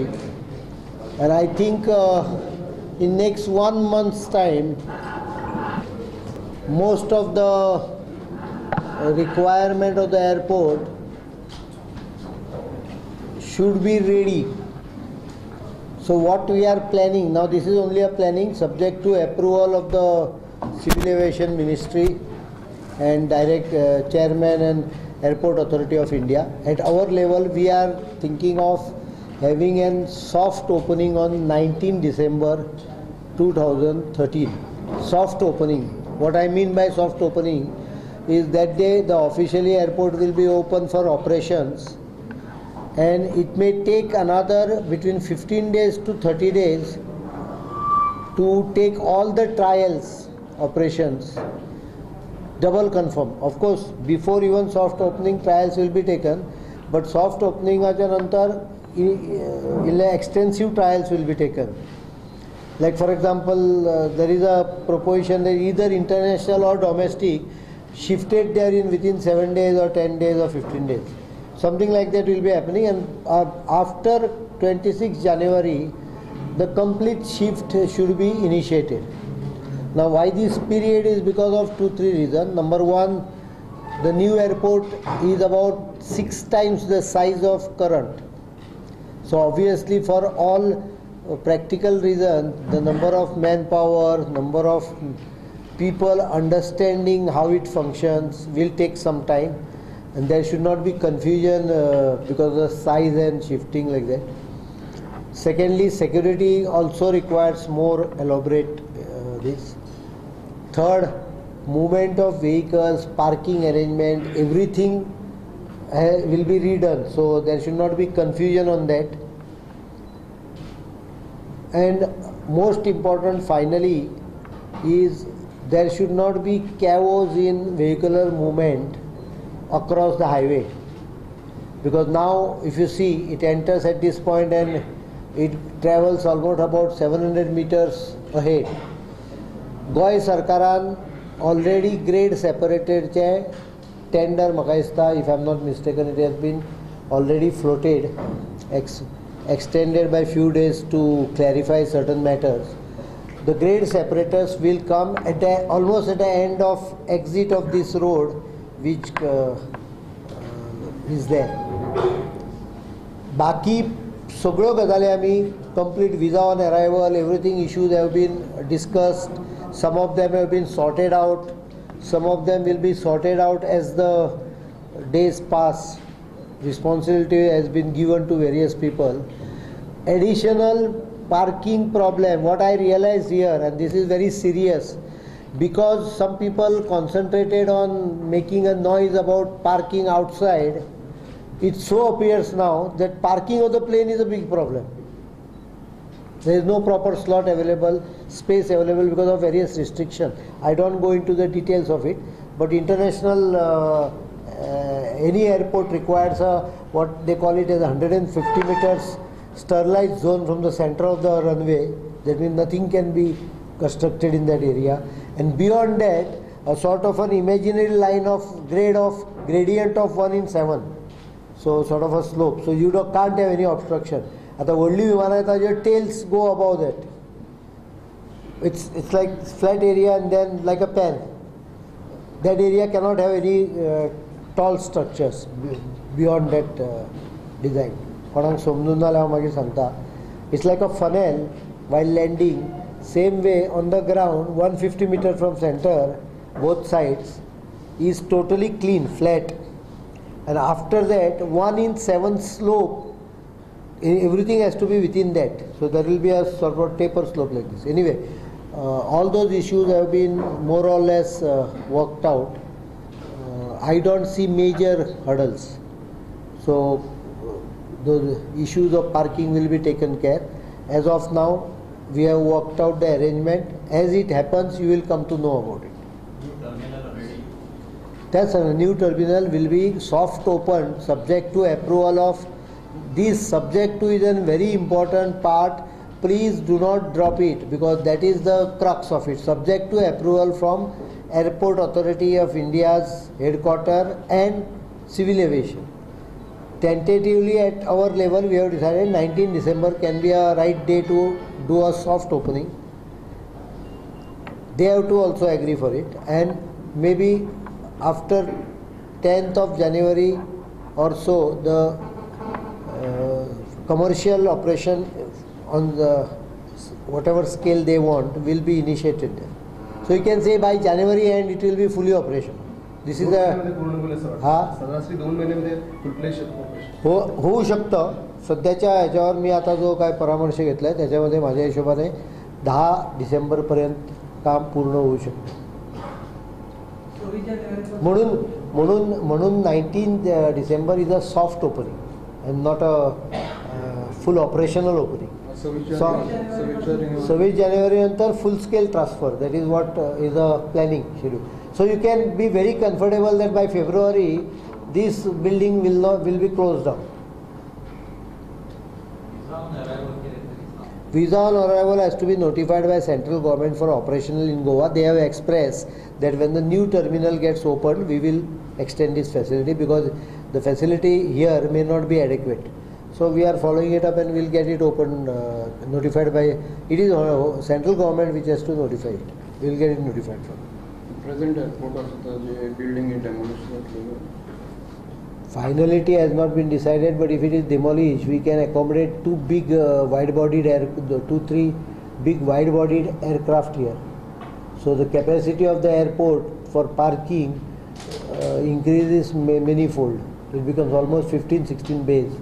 And I think in next 1 month's time, most of the requirement of the airport should be ready. So what we are planning, now this is only a planning subject to approval of the Civil Aviation Ministry and direct Chairman and Airport Authority of India. At our level, we are thinking of having a soft opening on 19 December 2013. Soft opening. What I mean by soft opening is that day the officially airport will be open for operations, and it may take another between 15 days to 30 days to take all the trials operations double confirm. Of course, before even soft opening, trials will be taken, but soft opening nantar extensive trials will be taken. Like for example, there is a proposition that either international or domestic shifted there in within 7 days or 10 days or 15 days. Something like that will be happening, and after 26 January, the complete shift should be initiated. Now, why this period is because of 2-3 reasons. Number one, the new airport is about 6 times the size of current. So obviously, for all practical reasons, the number of manpower, number of people understanding how it functions will take some time, and there should not be confusion because of the size and shifting like that. Secondly, security also requires more elaborate this. Third, movement of vehicles, parking arrangement, everything will be redone, so there should not be confusion on that. And most important finally is there should not be chaos in vehicular movement across the highway, because now if you see, it enters at this point and it travels almost about 700 meters ahead. Goy Sarkaran already grade separated che tender makaista, if I am not mistaken, it has been already floated, extended by few days to clarify certain matters. The grade separators will come at almost at the end of exit of this road, which is there. Baki सगळ्यो गजाली आमी complete visa on arrival, everything issues have been discussed. Some of them have been sorted out. Some of them will be sorted out as the days pass. Responsibility has been given to various people. Additional parking problem, what I realized here, and this is very serious, because some people concentrated on making a noise about parking outside, it so appears now that parking of the plane is a big problem. There is no proper slot available, space available because of various restrictions. I don't go into the details of it, but international any airport requires a what they call it as 150 meters sterilized zone from the center of the runway. That means nothing can be constructed in that area, and beyond that a sort of an imaginary line of gradient of 1:7, so sort of a slope, so you can't have any obstruction. आता व्हडली विमानां येता जे tails go above that. It's like flat area and then like a pen. That area cannot have any tall structures beyond that design. कोणाक समजून जाल्यार हांव मागीर सांगता. It's like a funnel while landing. Same way on the ground, 150 meters from center, both sides is totally clean, flat, and after that 1:7 slope. Everything has to be within that, so there will be a sort of taper slope like this. Anyway, all those issues have been more or less worked out. I don't see major hurdles, so the issues of parking will be taken care. As of now, we have worked out the arrangement. As it happens, you will come to know about it. New terminal already? That's a new terminal will be soft opened subject to approval of. This subject to is a very important part. Please do not drop it, because that is the crux of it. Subject to approval from Airport Authority of India's headquarters and Civil Aviation. tentatively at our level we have decided 19 December can be a right day to do a soft opening. They have to also agree for it, and maybe after 10th of January or so the commercial operation on the whatever scale they want will be initiated. So you can say by January end it will be fully operational. This is a होऊ शकतं. सध्याच्या ह्याच्यावर मी आता जो काय परामर्श घेतला आहे त्याच्यामध्ये माझ्या हिशोबाने 10 डिसेंबरपर्यंत काम पूर्ण होऊ शकतं. म्हणून 19 December is a soft opening and not a full operational opening. 26 जानेवारी नंतर full scale transfer, that is what is a planning schedule. So you can be very comfortable that by February this building will be closed down. Visa on arrival has to be notified by central government for operational in Goa. They have expressed that when the new terminal gets opened, we will extend this facility because the facility here may not be adequate. So we are following it up and we'll get it opened, notified by. It is central government which has to notify it. We'll get it notified from. Present airport also the building is demolished. Finality has not been decided, but if it is demolished, we can accommodate two big wide-bodied big wide-bodied aircraft here. So the capacity of the airport for parking increases many-fold. It becomes almost 15-16 bays.